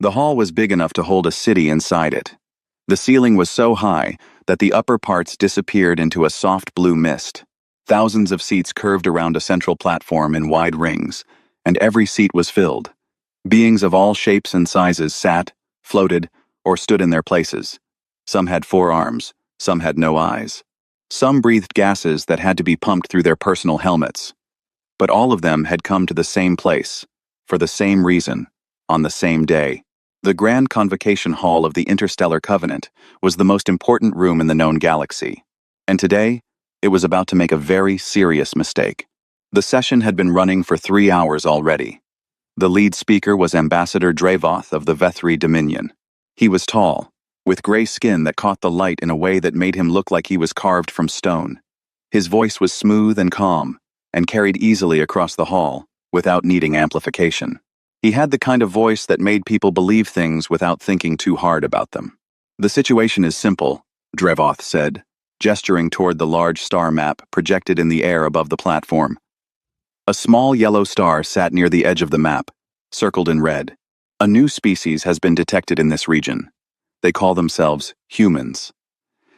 The hall was big enough to hold a city inside it. The ceiling was so high that the upper parts disappeared into a soft blue mist. Thousands of seats curved around a central platform in wide rings, and every seat was filled. Beings of all shapes and sizes sat, floated, or stood in their places. Some had 4 arms, some had no eyes. Some breathed gases that had to be pumped through their personal helmets. But all of them had come to the same place, for the same reason, on the same day. The Grand Convocation Hall of the Interstellar Covenant was the most important room in the known galaxy. And today, it was about to make a very serious mistake. The session had been running for 3 hours already. The lead speaker was Ambassador Drevoth of the Vethri Dominion. He was tall, with gray skin that caught the light in a way that made him look like he was carved from stone. His voice was smooth and calm, and carried easily across the hall, without needing amplification. He had the kind of voice that made people believe things without thinking too hard about them. "The situation is simple," Drevoth said, gesturing toward the large star map projected in the air above the platform. A small yellow star sat near the edge of the map, circled in red. A new species has been detected in this region. They call themselves humans.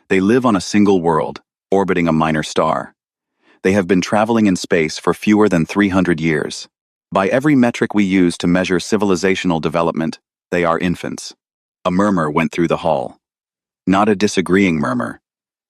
They live on a single world, orbiting a minor star. They have been traveling in space for fewer than 300 years. By every metric we use to measure civilizational development, they are infants. A murmur went through the hall. Not a disagreeing murmur,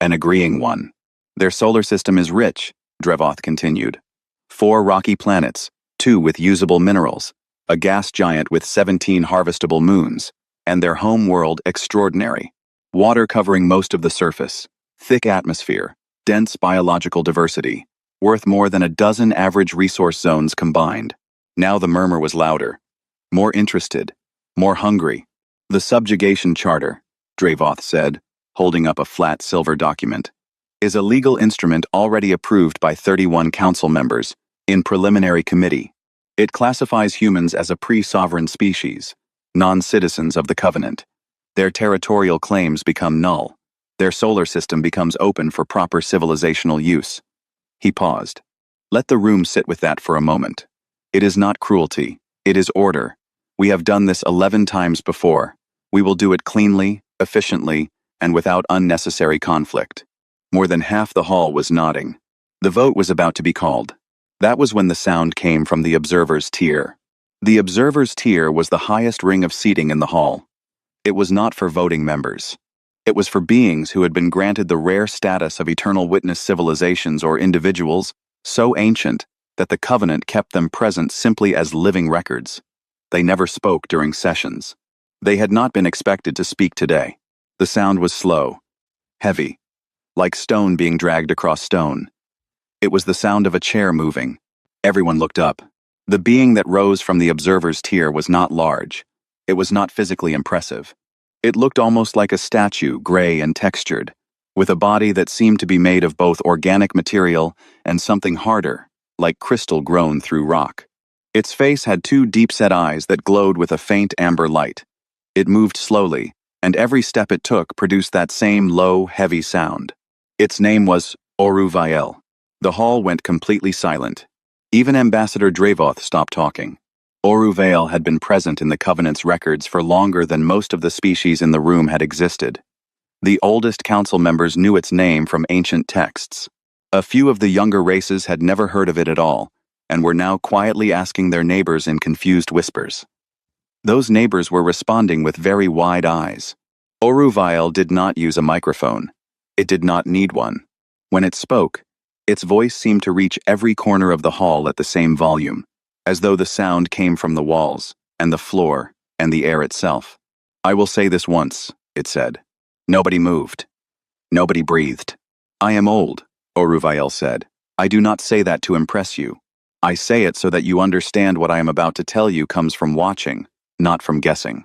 an agreeing one. "Their solar system is rich," Drevoth continued. 4 rocky planets, 2 with usable minerals, a gas giant with 17 harvestable moons, and their home world extraordinary. Water covering most of the surface, thick atmosphere, dense biological diversity, worth more than a dozen average resource zones combined. Now the murmur was louder, more interested, more hungry. "The Subjugation Charter," Drevoth said, holding up a flat silver document, "is a legal instrument already approved by 31 council members in preliminary committee. It classifies humans as a pre-sovereign species, non-citizens of the Covenant. Their territorial claims become null. Their solar system becomes open for proper civilizational use." He paused. "Let the room sit with that for a moment. It is not cruelty, it is order. We have done this 11 times before. We will do it cleanly, efficiently, and without unnecessary conflict." More than half the hall was nodding. The vote was about to be called. That was when the sound came from the observer's tier. The observer's tier was the highest ring of seating in the hall. It was not for voting members. It was for beings who had been granted the rare status of eternal witness civilizations or individuals so ancient that the Covenant kept them present simply as living records. They never spoke during sessions. They had not been expected to speak today. The sound was slow, heavy, like stone being dragged across stone. It was the sound of a chair moving. Everyone looked up. The being that rose from the observer's tier was not large. It was not physically impressive. It looked almost like a statue, gray and textured, with a body that seemed to be made of both organic material and something harder, like crystal grown through rock. Its face had 2 deep-set eyes that glowed with a faint amber light. It moved slowly, and every step it took produced that same low, heavy sound. Its name was Oruvael. The hall went completely silent. Even Ambassador Drevoth stopped talking. Oruvael had been present in the Covenant's records for longer than most of the species in the room had existed. The oldest council members knew its name from ancient texts. A few of the younger races had never heard of it at all, and were now quietly asking their neighbors in confused whispers. Those neighbors were responding with very wide eyes. Oruvael did not use a microphone. It did not need one. When it spoke, its voice seemed to reach every corner of the hall at the same volume, as though the sound came from the walls, and the floor, and the air itself. "I will say this once," it said. Nobody moved. Nobody breathed. "I am old," Oruvael said. "I do not say that to impress you. I say it so that you understand what I am about to tell you comes from watching, not from guessing."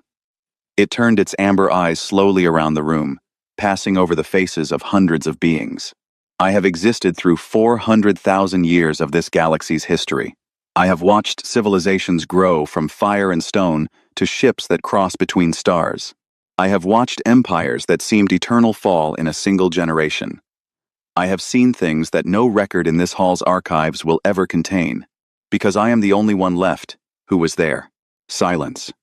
It turned its amber eyes slowly around the room, passing over the faces of hundreds of beings. "I have existed through 400,000 years of this galaxy's history. I have watched civilizations grow from fire and stone to ships that cross between stars. I have watched empires that seemed eternal fall in a single generation. I have seen things that no record in this hall's archives will ever contain, because I am the only one left who was there." Silence.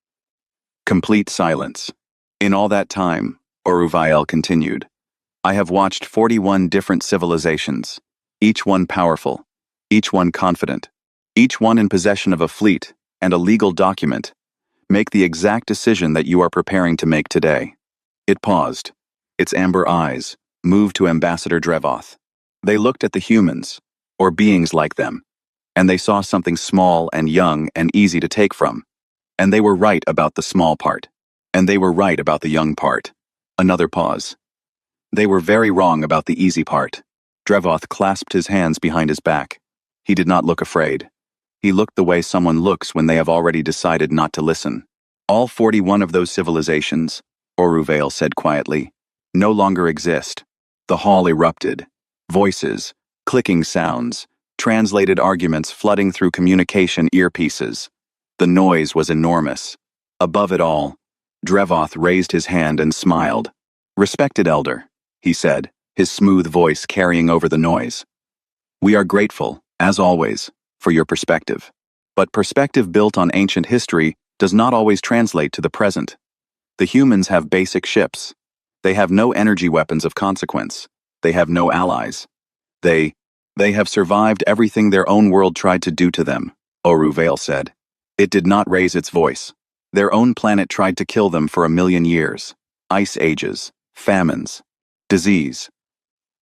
Complete silence. In all that time, Oruvael continued, I have watched 41 different civilizations, each one powerful, each one confident, each one in possession of a fleet and a legal document, make the exact decision that you are preparing to make today. It paused. Its amber eyes moved to Ambassador Drevoth. They looked at the humans, or beings like them, and they saw something small and young and easy to take from. And they were right about the small part. And they were right about the young part. Another pause. They were very wrong about the easy part. Drevoth clasped his hands behind his back. He did not look afraid. He looked the way someone looks when they have already decided not to listen. All 41 of those civilizations, Oruvael said quietly, no longer exist. The hall erupted. Voices, clicking sounds, translated arguments flooding through communication earpieces. The noise was enormous. Above it all, Drevoth raised his hand and smiled. Respected elder, he said, his smooth voice carrying over the noise. We are grateful, as always, for your perspective. But perspective built on ancient history does not always translate to the present. The humans have basic ships. They have no energy weapons of consequence. They have no allies. They have survived everything their own world tried to do to them, Oruvael said. It did not raise its voice. Their own planet tried to kill them for 1,000,000 years. Ice ages, famines, disease,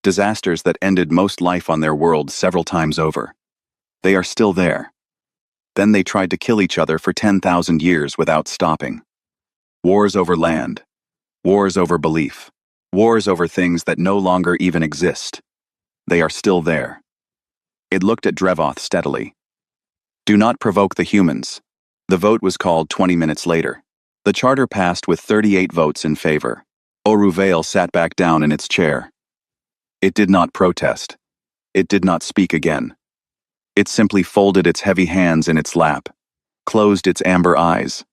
disasters that ended most life on their world several times over. They are still there. Then they tried to kill each other for 10,000 years without stopping. Wars over land, wars over belief, wars over things that no longer even exist. They are still there. It looked at Drevoth steadily. Do not provoke the humans. The vote was called 20 minutes later. The charter passed with 38 votes in favor. Oruvael sat back down in its chair. It did not protest. It did not speak again. It simply folded its heavy hands in its lap, closed its amber eyes,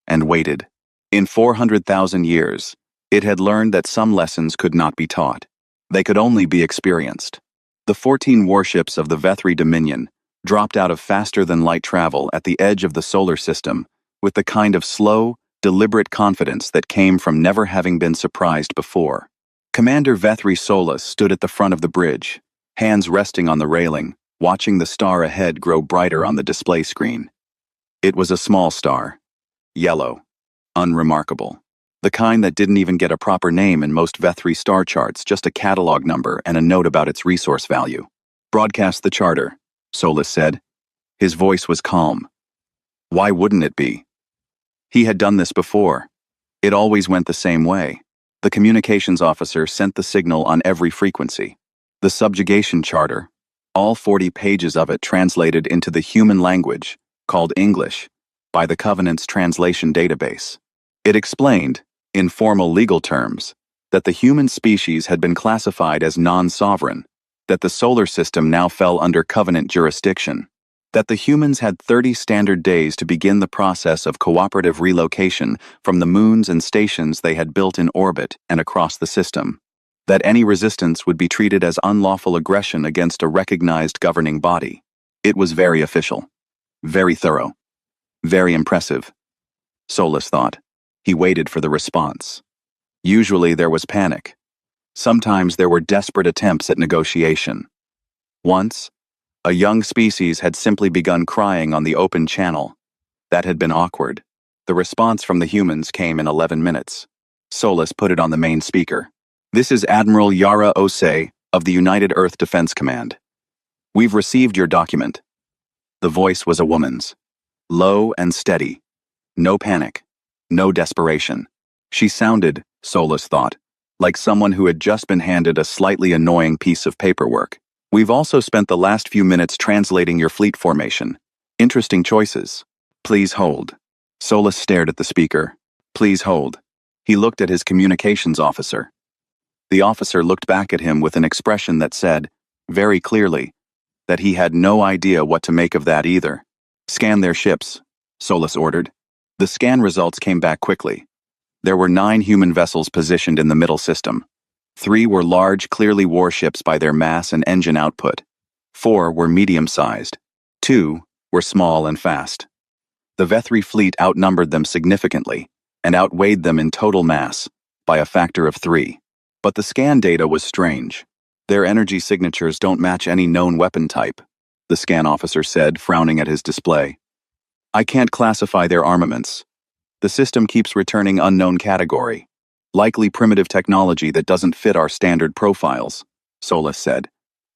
and waited. In 400,000 years, it had learned that some lessons could not be taught. They could only be experienced. The 14 warships of the Vethri Dominion dropped out of faster-than-light travel at the edge of the solar system with the kind of slow, deliberate confidence that came from never having been surprised before. Commander Vethri Solus stood at the front of the bridge, hands resting on the railing, watching the star ahead grow brighter on the display screen. It was a small star, yellow, unremarkable. The kind that didn't even get a proper name in most Vethri star charts, just a catalog number and a note about its resource value. Broadcast the charter, Solus said. His voice was calm. Why wouldn't it be? He had done this before. It always went the same way. The communications officer sent the signal on every frequency. The subjugation charter, all 40 pages of it translated into the human language, called English, by the Covenant's translation database. It explained, in formal legal terms, that the human species had been classified as non-sovereign, that the solar system now fell under Covenant jurisdiction, that the humans had 30 standard days to begin the process of cooperative relocation from the moons and stations they had built in orbit and across the system, that any resistance would be treated as unlawful aggression against a recognized governing body. It was very official, very thorough, very impressive. Solus thought. He waited for the response. Usually there was panic. Sometimes there were desperate attempts at negotiation. Once, a young species had simply begun crying on the open channel. That had been awkward. The response from the humans came in 11 minutes. Solus put it on the main speaker. This is Admiral Yara Osei of the United Earth Defense Command. We've received your document. The voice was a woman's. Low and steady. No panic. No desperation. She sounded, Solus thought, like someone who had just been handed a slightly annoying piece of paperwork. We've also spent the last few minutes translating your fleet formation. Interesting choices. Please hold. Solus stared at the speaker. Please hold. He looked at his communications officer. The officer looked back at him with an expression that said, very clearly, that he had no idea what to make of that either. Scan their ships, Solus ordered. The scan results came back quickly. There were 9 human vessels positioned in the middle system. 3 were large, clearly warships by their mass and engine output. 4 were medium-sized. 2 were small and fast. The Vethri fleet outnumbered them significantly, and outweighed them in total mass, by a factor of 3. But the scan data was strange. Their energy signatures don't match any known weapon type, the scan officer said, frowning at his display. I can't classify their armaments. The system keeps returning unknown category. Likely primitive technology that doesn't fit our standard profiles, Solus said.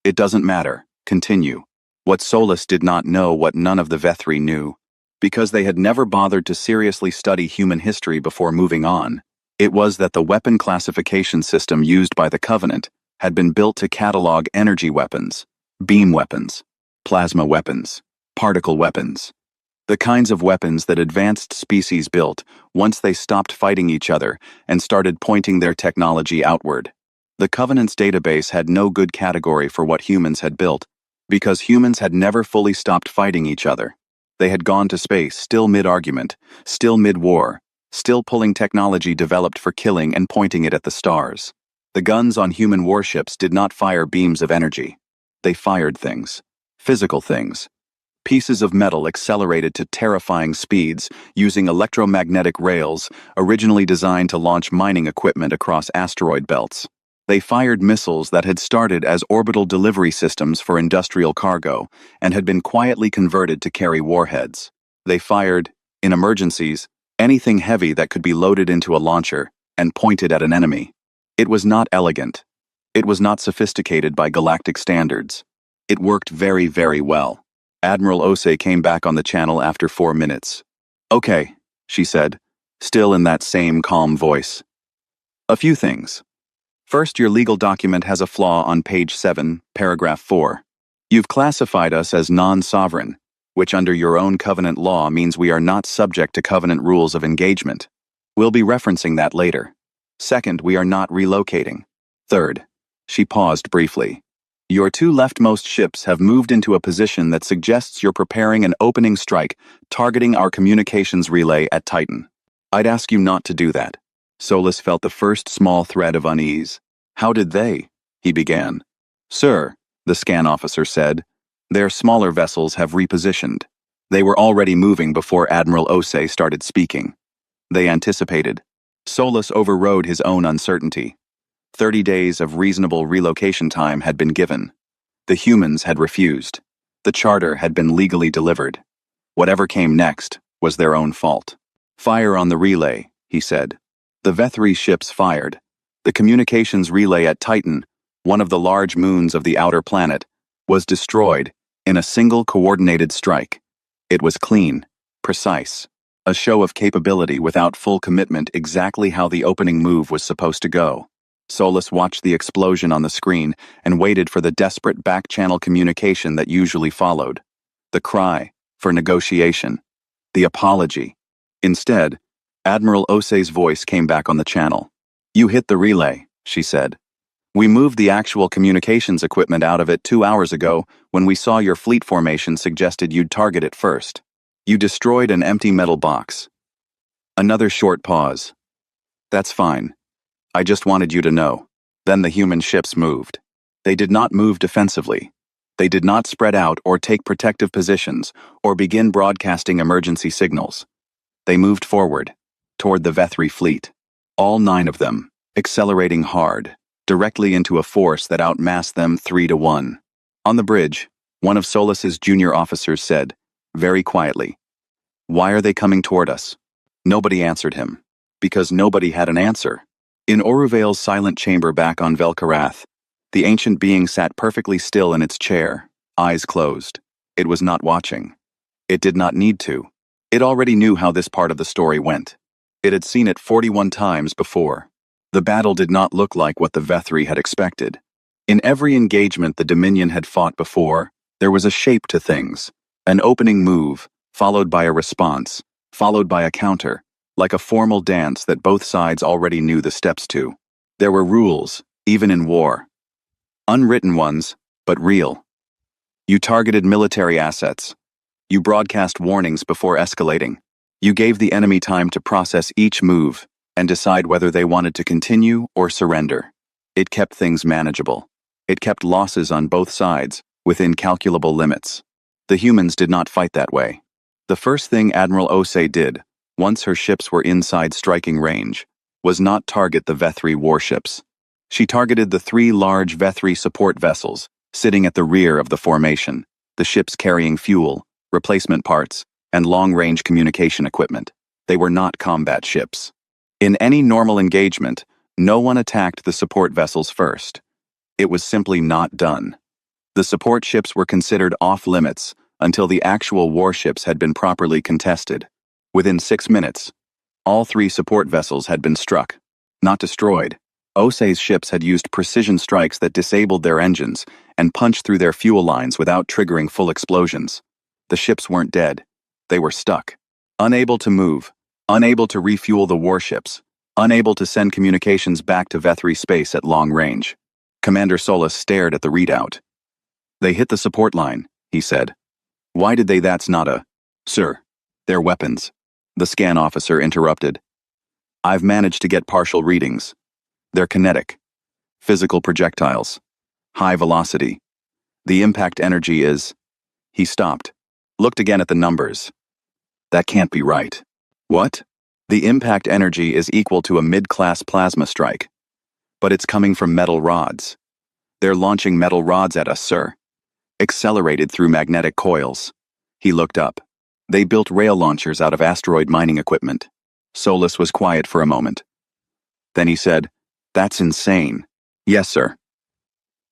It doesn't matter. Continue. What Solus did not know what none of the Vethri knew. Because they had never bothered to seriously study human history before moving on, it was that the weapon classification system used by the Covenant had been built to catalog energy weapons, beam weapons, plasma weapons, particle weapons. The kinds of weapons that advanced species built once they stopped fighting each other and started pointing their technology outward. The Covenant's database had no good category for what humans had built, because humans had never fully stopped fighting each other. They had gone to space, still mid-argument, still mid-war, still pulling technology developed for killing and pointing it at the stars. The guns on human warships did not fire beams of energy. They fired things. Physical things. Pieces of metal accelerated to terrifying speeds using electromagnetic rails originally designed to launch mining equipment across asteroid belts. They fired missiles that had started as orbital delivery systems for industrial cargo and had been quietly converted to carry warheads. They fired, in emergencies, anything heavy that could be loaded into a launcher and pointed at an enemy. It was not elegant. It was not sophisticated by galactic standards. It worked very, very well. Admiral Osei came back on the channel after 4 minutes. Okay, she said, still in that same calm voice. A few things. First, your legal document has a flaw on page 7, paragraph 4. You've classified us as non-sovereign, which under your own Covenant law means we are not subject to Covenant rules of engagement. We'll be referencing that later. Second, we are not relocating. Third, she paused briefly. Your 2 leftmost ships have moved into a position that suggests you're preparing an opening strike targeting our communications relay at Titan. I'd ask you not to do that. Solus felt the first small thread of unease. How did they? He began. Sir, the scan officer said, their smaller vessels have repositioned. They were already moving before Admiral Osei started speaking. They anticipated. Solus overrode his own uncertainty. 30 days of reasonable relocation time had been given. The humans had refused. The charter had been legally delivered. Whatever came next was their own fault. Fire on the relay, he said. The Vethri ships fired. The communications relay at Titan, one of the large moons of the outer planet, was destroyed in a single coordinated strike. It was clean, precise, a show of capability without full commitment exactly how the opening move was supposed to go. Solus watched the explosion on the screen and waited for the desperate back-channel communication that usually followed. The cry for negotiation. The apology. Instead, Admiral Osei's voice came back on the channel. You hit the relay, she said. We moved the actual communications equipment out of it 2 hours ago when we saw your fleet formation suggested you'd target it first. You destroyed an empty metal box. Another short pause. That's fine. I just wanted you to know. Then the human ships moved. They did not move defensively. They did not spread out or take protective positions or begin broadcasting emergency signals. They moved forward, toward the Vethri fleet. All 9 of them, accelerating hard, directly into a force that outmassed them 3-1. On the bridge, one of Solus's junior officers said, very quietly, "Why are they coming toward us?" Nobody answered him, because nobody had an answer. In Oruvale's silent chamber back on Velkarath, the ancient being sat perfectly still in its chair, eyes closed. It was not watching. It did not need to. It already knew how this part of the story went. It had seen it 41 times before. The battle did not look like what the Vethri had expected. In every engagement the Dominion had fought before, there was a shape to things. An opening move, followed by a response, followed by a counter, like a formal dance that both sides already knew the steps to. There were rules, even in war. Unwritten ones, but real. You targeted military assets. You broadcast warnings before escalating. You gave the enemy time to process each move and decide whether they wanted to continue or surrender. It kept things manageable. It kept losses on both sides within calculable limits. The humans did not fight that way. The first thing Admiral Osei did once her ships were inside striking range, was not target the Vethri warships. She targeted the 3 large Vethri support vessels, sitting at the rear of the formation, the ships carrying fuel, replacement parts, and long-range communication equipment. They were not combat ships. In any normal engagement, no one attacked the support vessels first. It was simply not done. The support ships were considered off-limits until the actual warships had been properly contested. Within 6 minutes, all 3 support vessels had been struck, not destroyed. Osei's ships had used precision strikes that disabled their engines and punched through their fuel lines without triggering full explosions. The ships weren't dead. They were stuck. Unable to move, unable to refuel the warships, unable to send communications back to Vethri space at long range. Commander Solis stared at the readout. "They hit the support line," he said. "Why did they? That's not a..." "Sir, they're weapons," the scan officer interrupted. "I've managed to get partial readings. They're kinetic. Physical projectiles. High velocity. The impact energy is..." He stopped, looked again at the numbers. "That can't be right." "What?" "The impact energy is equal to a mid-class plasma strike. But it's coming from metal rods. They're launching metal rods at us, sir. Accelerated through magnetic coils." He looked up. "They built rail launchers out of asteroid mining equipment." Solis was quiet for a moment. Then he said, "That's insane." "Yes, sir.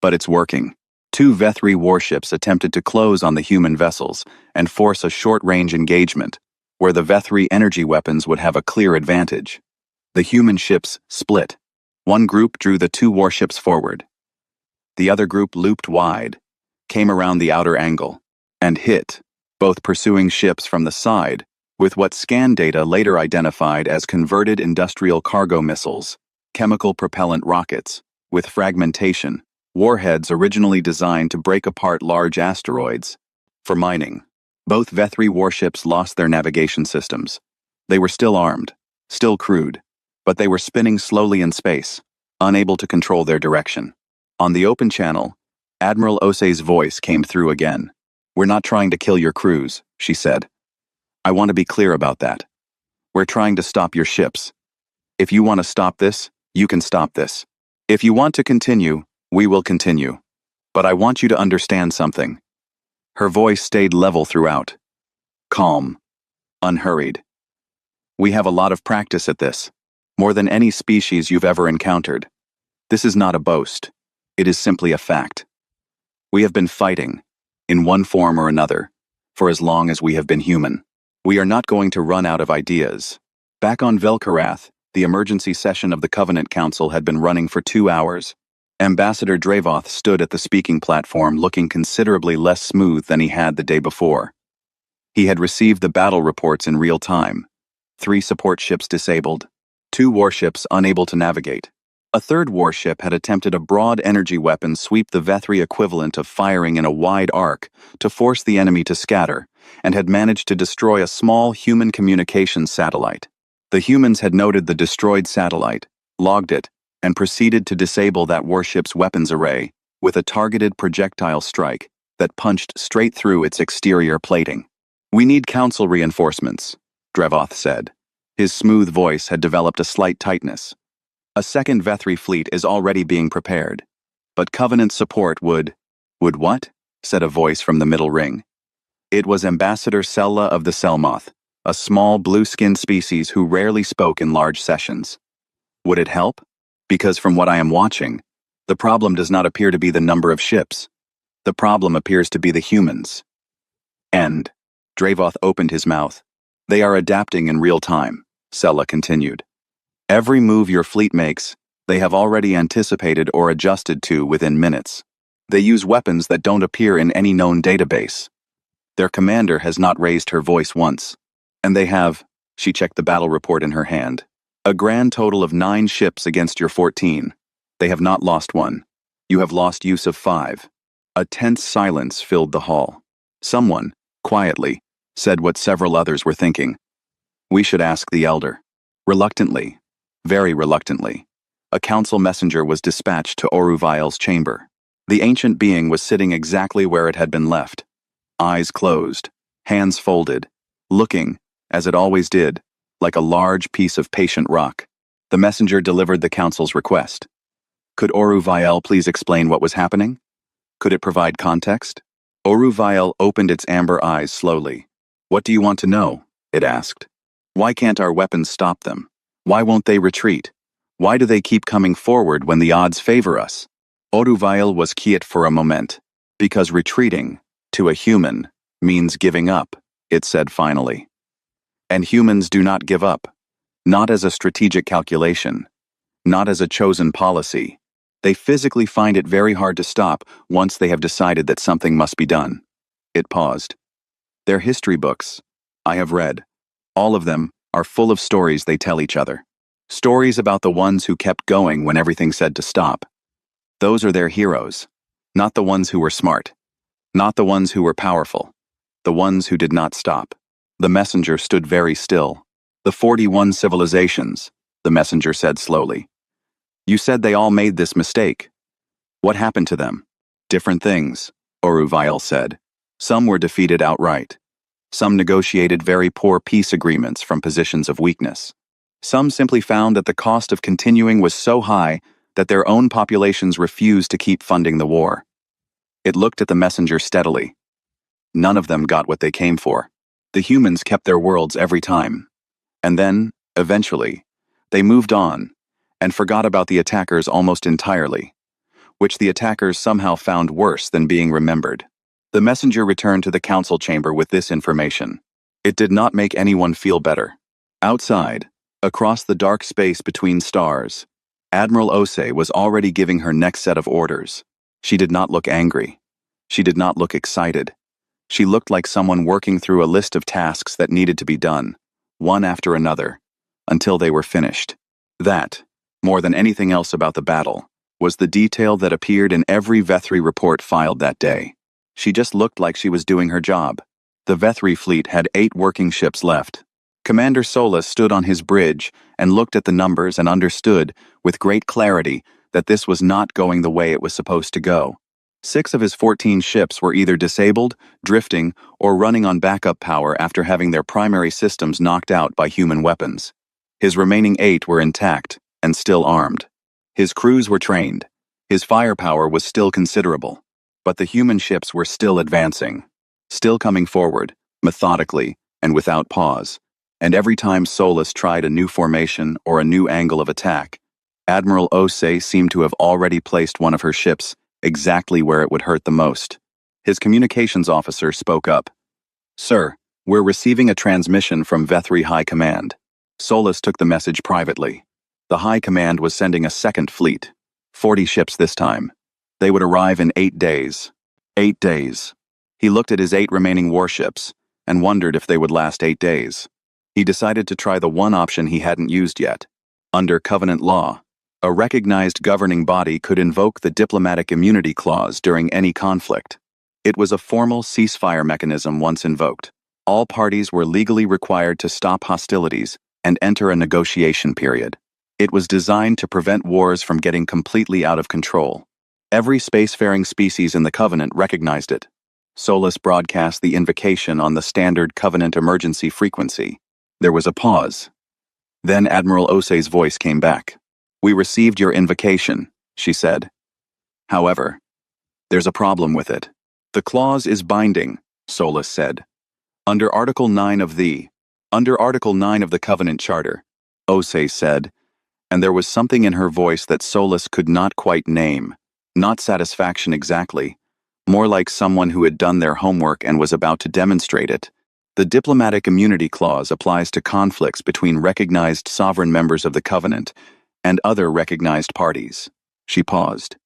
But it's working." 2 Vethri warships attempted to close on the human vessels and force a short-range engagement, where the Vethri energy weapons would have a clear advantage. The human ships split. One group drew the 2 warships forward. The other group looped wide, came around the outer angle, and hit, both pursuing ships from the side, with what scan data later identified as converted industrial cargo missiles, chemical propellant rockets, with fragmentation, warheads originally designed to break apart large asteroids. For mining, both Vethri warships lost their navigation systems. They were still armed, still crewed, but they were spinning slowly in space, unable to control their direction. On the open channel, Admiral Osei's voice came through again. "We're not trying to kill your crews," she said. "I want to be clear about that. We're trying to stop your ships. If you want to stop this, you can stop this. If you want to continue, we will continue. But I want you to understand something." Her voice stayed level throughout. Calm. Unhurried. "We have a lot of practice at this. More than any species you've ever encountered. This is not a boast. It is simply a fact. We have been fighting, in one form or another, for as long as we have been human. We are not going to run out of ideas." Back on Velkarath, the emergency session of the Covenant Council had been running for 2 hours. Ambassador Dravoth stood at the speaking platform looking considerably less smooth than he had the day before. He had received the battle reports in real time. 3 support ships disabled, 2 warships unable to navigate. A 3rd warship had attempted a broad energy weapon sweep the Vethri equivalent of firing in a wide arc to force the enemy to scatter, and had managed to destroy a small human communications satellite. The humans had noted the destroyed satellite, logged it, and proceeded to disable that warship's weapons array with a targeted projectile strike that punched straight through its exterior plating. "We need council reinforcements," Dravoth said. His smooth voice had developed a slight tightness. "A 2nd Vethri fleet is already being prepared. But Covenant support would..." "Would what?" said a voice from the middle ring. It was Ambassador Sella of the Selmoth, a small blue-skinned species who rarely spoke in large sessions. "Would it help? Because from what I am watching, the problem does not appear to be the number of ships. The problem appears to be the humans." "And..." Dravoth opened his mouth. "They are adapting in real time," Sella continued. "Every move your fleet makes, they have already anticipated or adjusted to within minutes. They use weapons that don't appear in any known database. Their commander has not raised her voice once. And they have..." She checked the battle report in her hand. "A grand total of 9 ships against your 14. They have not lost one. You have lost use of 5. A tense silence filled the hall. Someone, quietly, said what several others were thinking. "We should ask the Elder." Reluctantly, very reluctantly, a council messenger was dispatched to Oruvail's chamber. The ancient being was sitting exactly where it had been left. Eyes closed, hands folded, looking, as it always did, like a large piece of patient rock. The messenger delivered the council's request. Could Oruvael please explain what was happening? Could it provide context? Oruvael opened its amber eyes slowly. What do you want to know? It asked. Why can't our weapons stop them? Why won't they retreat? Why do they keep coming forward when the odds favor us? Oruvael was quiet for a moment. Because retreating, to a human, means giving up, it said finally. And humans do not give up. Not as a strategic calculation. Not as a chosen policy. They physically find it very hard to stop once they have decided that something must be done. It paused. Their history books, I have read, all of them are full of stories they tell each other. Stories about the ones who kept going when everything said to stop. Those are their heroes. Not the ones who were smart. Not the ones who were powerful. The ones who did not stop. The messenger stood very still. The 41 civilizations, the messenger said slowly. You said they all made this mistake. What happened to them? Different things, Oruvael said. Some were defeated outright. Some negotiated very poor peace agreements from positions of weakness. Some simply found that the cost of continuing was so high that their own populations refused to keep funding the war. It looked at the messenger steadily. None of them got what they came for. The humans kept their worlds every time. And then, eventually, they moved on and forgot about the attackers almost entirely, which the attackers somehow found worse than being remembered. The messenger returned to the council chamber with this information. It did not make anyone feel better. Outside, across the dark space between stars, Admiral Osei was already giving her next set of orders. She did not look angry. She did not look excited. She looked like someone working through a list of tasks that needed to be done, one after another, until they were finished. That, more than anything else about the battle, was the detail that appeared in every Vethri report filed that day. She just looked like she was doing her job. The Vethri fleet had 8 working ships left. Commander Solus stood on his bridge and looked at the numbers and understood, with great clarity, that this was not going the way it was supposed to go. 6 of his 14 ships were either disabled, drifting, or running on backup power after having their primary systems knocked out by human weapons. His remaining 8 were intact and still armed. His crews were trained. His firepower was still considerable. But the human ships were still advancing, still coming forward, methodically and without pause. And every time Solus tried a new formation or a new angle of attack, Admiral Osei seemed to have already placed one of her ships exactly where it would hurt the most. His communications officer spoke up. Sir, we're receiving a transmission from Vethri High Command. Solus took the message privately. The High Command was sending a second fleet, 40 ships this time. They would arrive in 8 days. 8 days. He looked at his 8 remaining warships and wondered if they would last 8 days. He decided to try the one option he hadn't used yet. Under Covenant law, a recognized governing body could invoke the diplomatic immunity clause during any conflict. It was a formal ceasefire mechanism once invoked. All parties were legally required to stop hostilities and enter a negotiation period. It was designed to prevent wars from getting completely out of control. Every spacefaring species in the Covenant recognized it. Solus broadcast the invocation on the standard Covenant emergency frequency. There was a pause. Then Admiral Osei's voice came back. We received your invocation, she said. However, there's a problem with it. The clause is binding, Solus said. Under Article 9 of the Covenant Charter, Osei said, and there was something in her voice that Solus could not quite name. Not satisfaction exactly, more like someone who had done their homework and was about to demonstrate it. The diplomatic immunity clause applies to conflicts between recognized sovereign members of the Covenant and other recognized parties. She paused.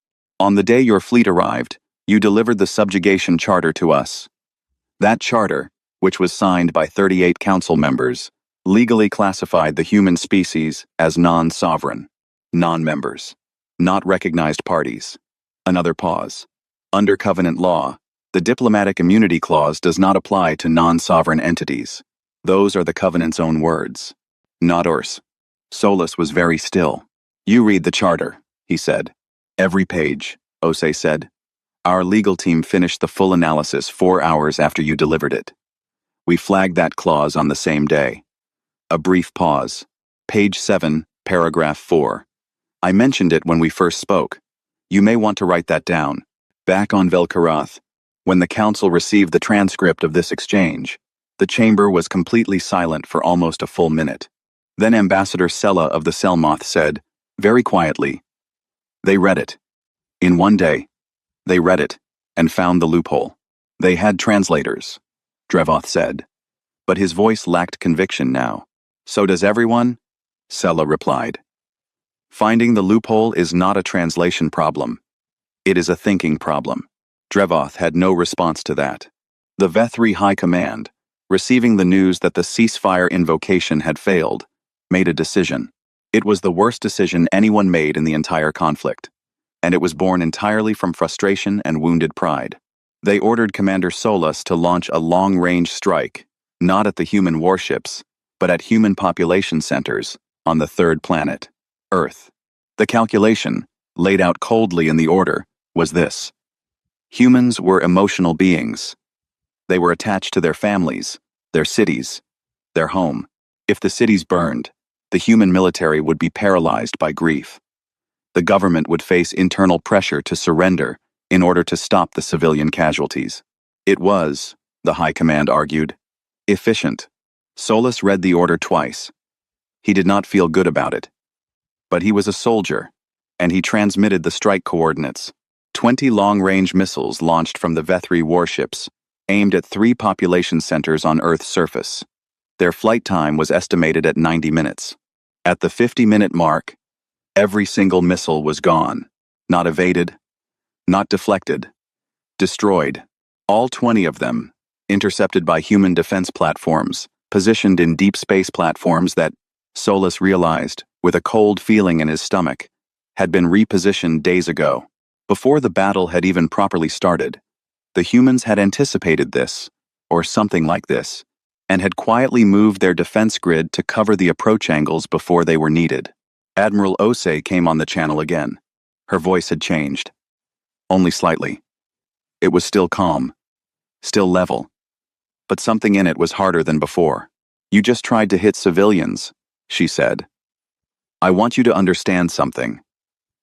On the day your fleet arrived, you delivered the subjugation charter to us. That charter, which was signed by 38 council members, legally classified the human species as non-sovereign, non-members, not recognized parties. Another pause. Under Covenant law, the diplomatic immunity clause does not apply to non-sovereign entities. Those are the Covenant's own words, not ours. Solus was very still. You read the charter, he said. Every page, Osei said. Our legal team finished the full analysis 4 hours after you delivered it. We flagged that clause on the same day. A brief pause. Page 7, paragraph 4. I mentioned it when we first spoke. You may want to write that down. Back on Velkarath, when the council received the transcript of this exchange, the chamber was completely silent for almost a full minute. Then Ambassador Sella of the Selmoth said, very quietly, "They read it. In one day, they read it and found the loophole. They had translators," Drevoth said. But his voice lacked conviction now. "So does everyone?" Sella replied. "Finding the loophole is not a translation problem. It is a thinking problem." Drevoth had no response to that. The Vethri High Command, receiving the news that the ceasefire invocation had failed, made a decision. It was the worst decision anyone made in the entire conflict, and it was born entirely from frustration and wounded pride. They ordered Commander Solus to launch a long-range strike, not at the human warships, but at human population centers on the third planet, Earth. The calculation, laid out coldly in the order, was this. Humans were emotional beings. They were attached to their families, their cities, their home. If the cities burned, the human military would be paralyzed by grief. The government would face internal pressure to surrender in order to stop the civilian casualties. It was, the High Command argued, efficient. Solus read the order twice. He did not feel good about it. But he was a soldier, and he transmitted the strike coordinates. 20 long-range missiles launched from the Vethri warships, aimed at 3 population centers on Earth's surface. Their flight time was estimated at 90 minutes. At the 50-minute mark, every single missile was gone. Not evaded, not deflected, destroyed. All 20 of them, intercepted by human defense platforms, positioned in deep space platforms that, Solus realized, with a cold feeling in his stomach, had been repositioned days ago. Before the battle had even properly started, the humans had anticipated this, or something like this, and had quietly moved their defense grid to cover the approach angles before they were needed. Admiral Osei came on the channel again. Her voice had changed. Only slightly. It was still calm, still level, but something in it was harder than before. "You just tried to hit civilians," she said. "I want you to understand something.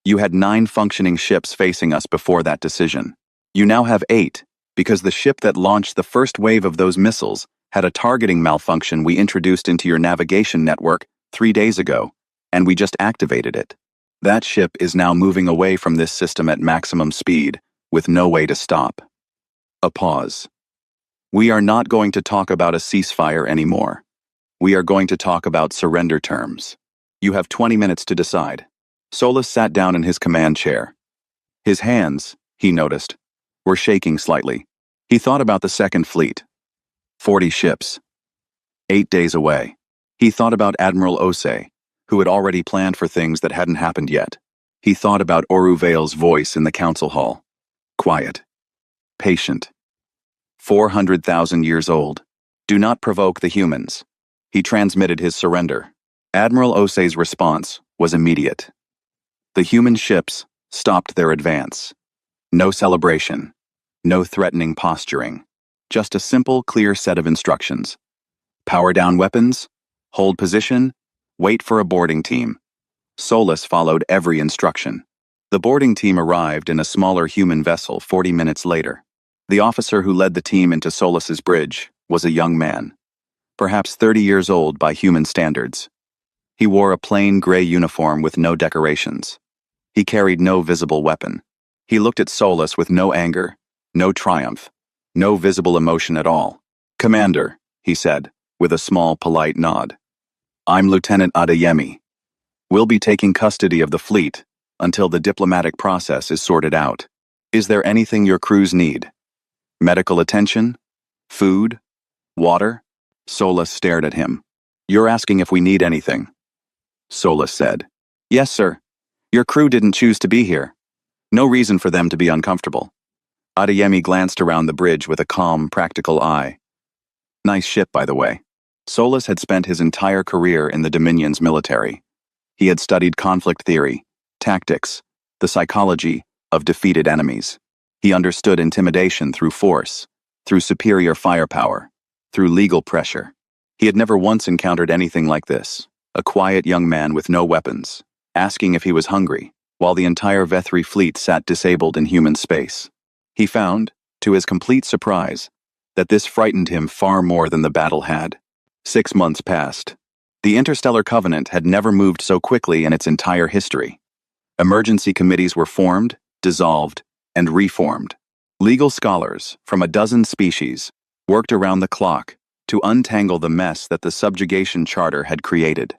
You had 9 functioning ships facing us before that decision. You now have 8, because the ship that launched the first wave of those missiles had a targeting malfunction we introduced into your navigation network 3 days ago, and we just activated it. That ship is now moving away from this system at maximum speed, with no way to stop." A pause. "We are not going to talk about a ceasefire anymore. We are going to talk about surrender terms. You have 20 minutes to decide." Solus sat down in his command chair. His hands, he noticed, were shaking slightly. He thought about the Second Fleet. 40 ships. 8 days away. He thought about Admiral Osei, who had already planned for things that hadn't happened yet. He thought about Oruvale's voice in the council hall. Quiet. Patient. 400,000 years old. "Do not provoke the humans." He transmitted his surrender. Admiral Osei's response was immediate. The human ships stopped their advance. No celebration. No threatening posturing. Just a simple, clear set of instructions. Power down weapons. Hold position. Wait for a boarding team. Solus followed every instruction. The boarding team arrived in a smaller human vessel 40 minutes later. The officer who led the team into Solus's bridge was a young man, perhaps 30 years old by human standards. He wore a plain gray uniform with no decorations. He carried no visible weapon. He looked at Solus with no anger, no triumph, no visible emotion at all. "Commander," he said, with a small, polite nod. "I'm Lieutenant Adeyemi. We'll be taking custody of the fleet until the diplomatic process is sorted out. Is there anything your crews need? Medical attention? Food? Water?" Solus stared at him. "You're asking if we need anything." Solus said. "Yes, sir. Your crew didn't choose to be here. No reason for them to be uncomfortable." Adeyemi glanced around the bridge with a calm, practical eye. Nice ship, by the way. Solus had spent his entire career in the Dominion's military. He had studied conflict theory, tactics, the psychology of defeated enemies. He understood intimidation through force, through superior firepower, through legal pressure. He had never once encountered anything like this. A quiet young man with no weapons, asking if he was hungry, while the entire Vethri fleet sat disabled in human space. He found, to his complete surprise, that this frightened him far more than the battle had. 6 months passed. The Interstellar Covenant had never moved so quickly in its entire history. Emergency committees were formed, dissolved, and reformed. Legal scholars from a dozen species worked around the clock to untangle the mess that the subjugation charter had created.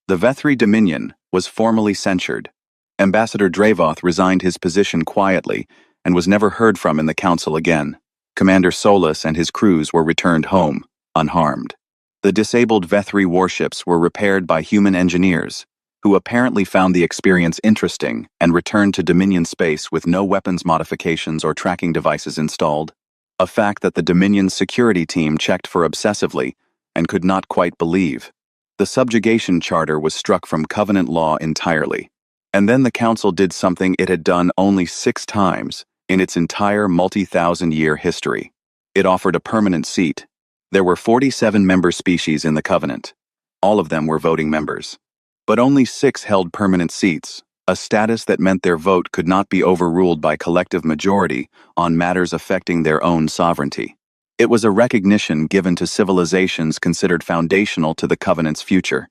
The Vethri Dominion was formally censured. Ambassador Dravoth resigned his position quietly and was never heard from in the council again. Commander Solus and his crews were returned home, unharmed. The disabled Vethri warships were repaired by human engineers, who apparently found the experience interesting and returned to Dominion space with no weapons modifications or tracking devices installed, a fact that the Dominion's security team checked for obsessively and could not quite believe. The subjugation charter was struck from Covenant law entirely. And then the Council did something it had done only 6 times in its entire multi-thousand-year history. It offered a permanent seat. There were 47 member species in the Covenant. All of them were voting members. But only 6 held permanent seats, a status that meant their vote could not be overruled by collective majority on matters affecting their own sovereignty. It was a recognition given to civilizations considered foundational to the Covenant's future.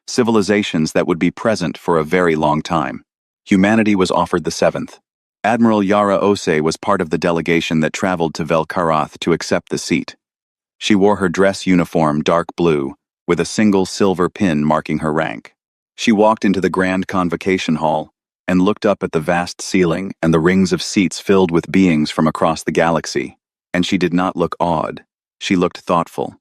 Civilizations that would be present for a very long time. Humanity was offered the 7th. Admiral Yara Ose was part of the delegation that traveled to Vel-Karath to accept the seat. She wore her dress uniform dark blue, with a single silver pin marking her rank. She walked into the grand convocation hall and looked up at the vast ceiling and the rings of seats filled with beings from across the galaxy. And she did not look awed. She looked thoughtful,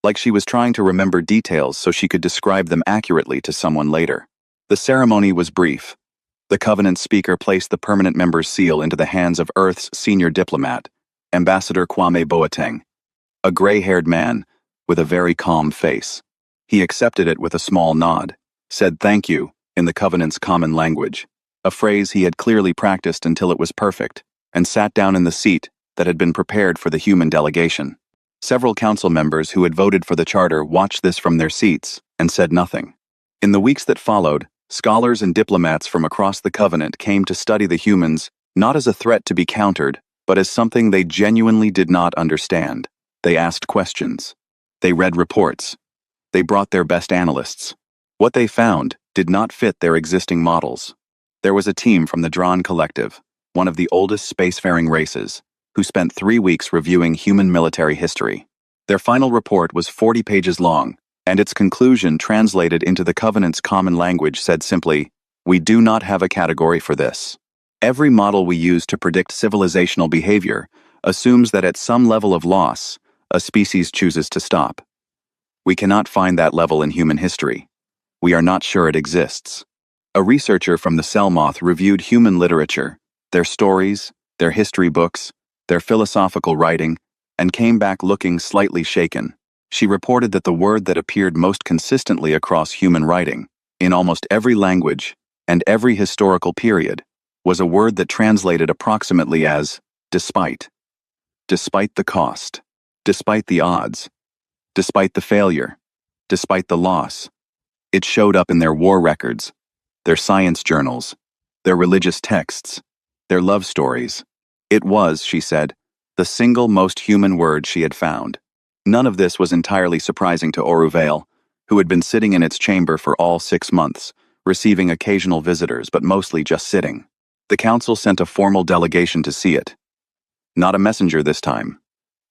like she was trying to remember details so she could describe them accurately to someone later. The ceremony was brief. The Covenant speaker placed the permanent member's seal into the hands of Earth's senior diplomat, Ambassador Kwame Boateng, a gray-haired man with a very calm face. He accepted it with a small nod, said thank you in the Covenant's common language, a phrase he had clearly practiced until it was perfect, and sat down in the seat that had been prepared for the human delegation. Several council members who had voted for the charter watched this from their seats and said nothing. In the weeks that followed, scholars and diplomats from across the Covenant came to study the humans not as a threat to be countered, but as something they genuinely did not understand. They asked questions. They read reports. They brought their best analysts. What they found did not fit their existing models. There was a team from the Dran Collective, one of the oldest spacefaring races, who spent 3 weeks reviewing human military history. Their final report was 40 pages long, and its conclusion translated into the Covenant's common language said simply, "We do not have a category for this. Every model we use to predict civilizational behavior assumes that at some level of loss, a species chooses to stop. We cannot find that level in human history. We are not sure it exists." A researcher from the Selmoth reviewed human literature, their stories, their history books, their philosophical writing, and came back looking slightly shaken. She reported that the word that appeared most consistently across human writing, in almost every language and every historical period, was a word that translated approximately as despite. Despite the cost, despite the odds, despite the failure, despite the loss. It showed up in their war records, their science journals, their religious texts, their love stories. It was, she said, the single most human word she had found. None of this was entirely surprising to Oruvail, who had been sitting in its chamber for all 6 months, receiving occasional visitors but mostly just sitting. The council sent a formal delegation to see it. Not a messenger this time.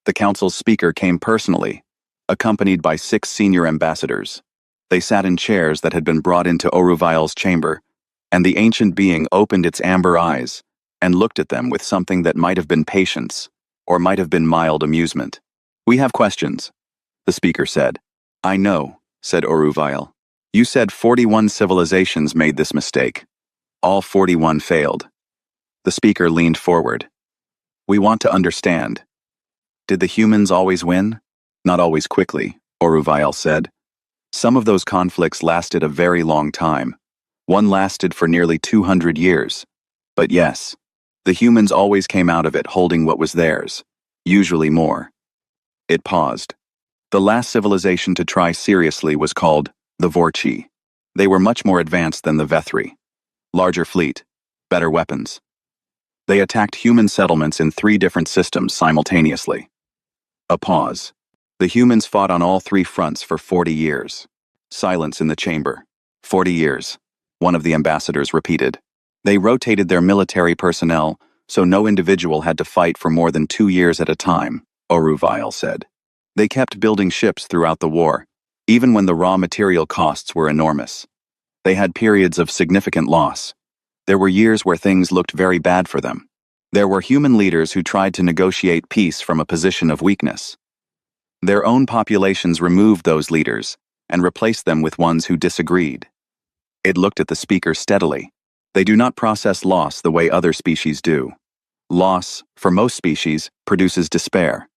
The council's speaker came personally, accompanied by 6 senior ambassadors. They sat in chairs that had been brought into Oruvail's chamber, and the ancient being opened its amber eyes and looked at them with something that might have been patience, or might have been mild amusement. "We have questions," the speaker said. "I know," said Oruvail. "You said 41 civilizations made this mistake. All 41 failed." The speaker leaned forward. "We want to understand. Did the humans always win?" "Not always quickly," Oruvail said. "Some of those conflicts lasted a very long time. One lasted for nearly 200 years. But yes, the humans always came out of it holding what was theirs, usually more." It paused. The last civilization to try seriously was called the Vorchi. They were much more advanced than the Vethri. Larger fleet, better weapons. They attacked human settlements in 3 different systems simultaneously. A pause. The humans fought on all 3 fronts for 40 years. Silence in the chamber. 40 years, one of the ambassadors repeated. They rotated their military personnel, so no individual had to fight for more than 2 years at a time, Oruvile said. They kept building ships throughout the war, even when the raw material costs were enormous. They had periods of significant loss. There were years where things looked very bad for them. There were human leaders who tried to negotiate peace from a position of weakness. Their own populations removed those leaders and replaced them with ones who disagreed. It looked at the speaker steadily. They do not process loss the way other species do. Loss, for most species, produces despair.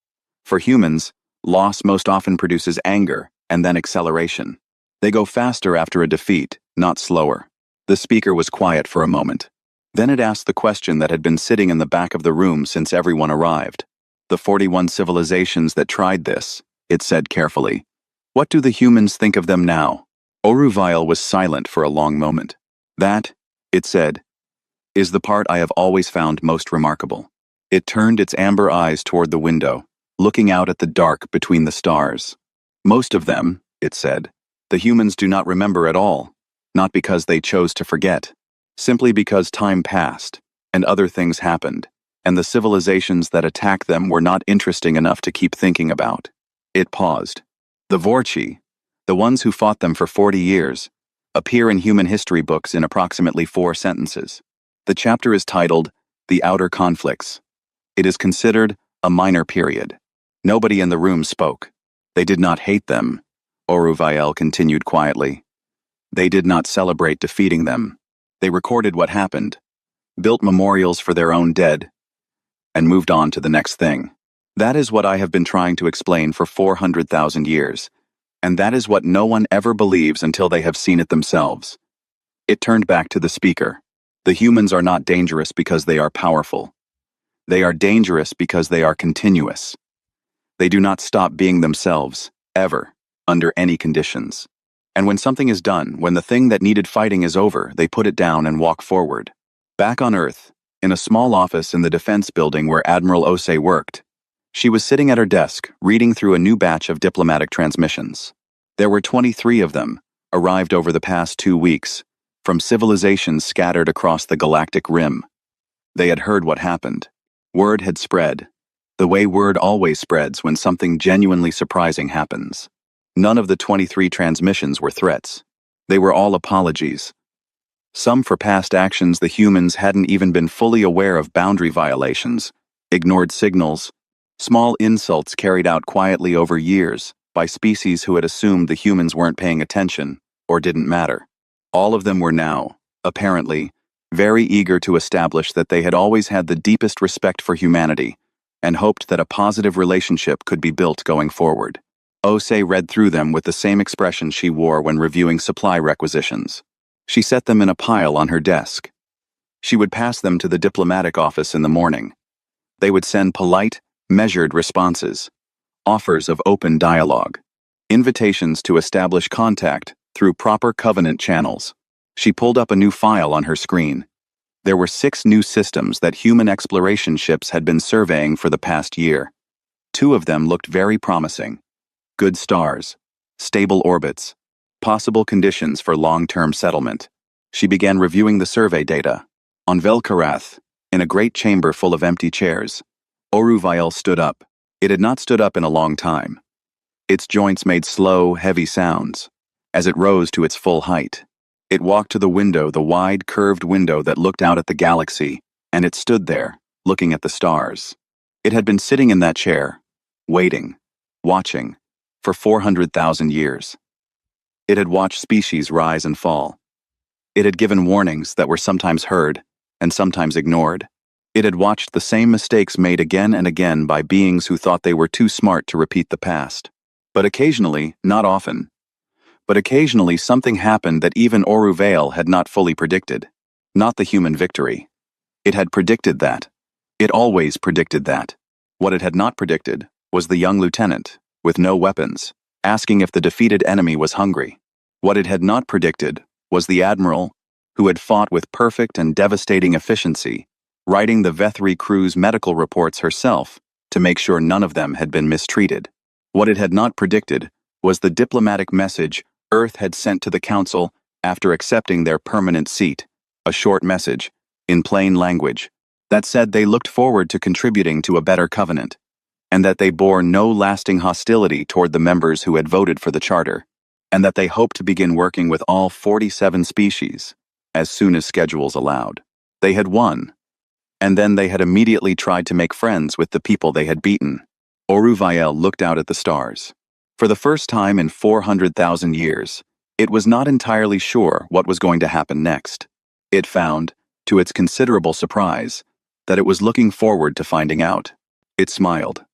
For humans, loss most often produces anger and then acceleration. They go faster after a defeat, not slower. The speaker was quiet for a moment. Then it asked the question that had been sitting in the back of the room since everyone arrived. The 41 civilizations that tried this, it said carefully. What do the humans think of them now? Oruvile was silent for a long moment. That, it said, is the part I have always found most remarkable. It turned its amber eyes toward the window, looking out at the dark between the stars. Most of them, it said, the humans do not remember at all, not because they chose to forget, simply because time passed, and other things happened, and the civilizations that attacked them were not interesting enough to keep thinking about. It paused. The Vorchi, the ones who fought them for 40 years, appear in human history books in approximately 4 sentences. The chapter is titled, The Outer Conflicts. It is considered a minor period. Nobody in the room spoke. They did not hate them, Oruvile continued quietly. They did not celebrate defeating them. They recorded what happened, built memorials for their own dead, and moved on to the next thing. That is what I have been trying to explain for 400,000 years, and that is what no one ever believes until they have seen it themselves. It turned back to the speaker. The humans are not dangerous because they are powerful. They are dangerous because they are continuous. They do not stop being themselves, ever, under any conditions. And when something is done, when the thing that needed fighting is over, they put it down and walk forward. Back on Earth, in a small office in the defense building where Admiral Osei worked, she was sitting at her desk, reading through a new batch of diplomatic transmissions. There were 23 of them, arrived over the past 2 weeks, from civilizations scattered across the galactic rim. They had heard what happened. Word had spread, the way word always spreads when something genuinely surprising happens. None of the 23 transmissions were threats. They were all apologies. Some for past actions the humans hadn't even been fully aware of, boundary violations, ignored signals, small insults carried out quietly over years by species who had assumed the humans weren't paying attention or didn't matter. All of them were now, apparently, very eager to establish that they had always had the deepest respect for humanity and hoped that a positive relationship could be built going forward. Osei read through them with the same expression she wore when reviewing supply requisitions. She set them in a pile on her desk. She would pass them to the diplomatic office in the morning. They would send polite, measured responses, offers of open dialogue, invitations to establish contact through proper covenant channels. She pulled up a new file on her screen. There were 6 new systems that human exploration ships had been surveying for the past year. 2 of them looked very promising. Good stars, stable orbits, possible conditions for long-term settlement. She began reviewing the survey data. On Velkarath, in a great chamber full of empty chairs, Oruvile stood up. It had not stood up in a long time. Its joints made slow, heavy sounds as it rose to its full height. It walked to the window, the wide, curved window that looked out at the galaxy, and it stood there, looking at the stars. It had been sitting in that chair, waiting, watching, for 400,000 years. It had watched species rise and fall. It had given warnings that were sometimes heard and sometimes ignored. It had watched the same mistakes made again and again by beings who thought they were too smart to repeat the past. But occasionally, not often, but occasionally something happened that even Oruvale had not fully predicted. Not the human victory. It had predicted that. It always predicted that. What it had not predicted was the young lieutenant, with no weapons, asking if the defeated enemy was hungry. What it had not predicted was the admiral, who had fought with perfect and devastating efficiency, writing the Vethri crew's medical reports herself to make sure none of them had been mistreated. What it had not predicted was the diplomatic message Earth had sent to the Council after accepting their permanent seat, a short message, in plain language, that said they looked forward to contributing to a better covenant, and that they bore no lasting hostility toward the members who had voted for the charter, and that they hoped to begin working with all 47 species as soon as schedules allowed. They had won, and then they had immediately tried to make friends with the people they had beaten. Oruvael looked out at the stars. For the first time in 400,000 years, it was not entirely sure what was going to happen next. It found, to its considerable surprise, that it was looking forward to finding out. It smiled.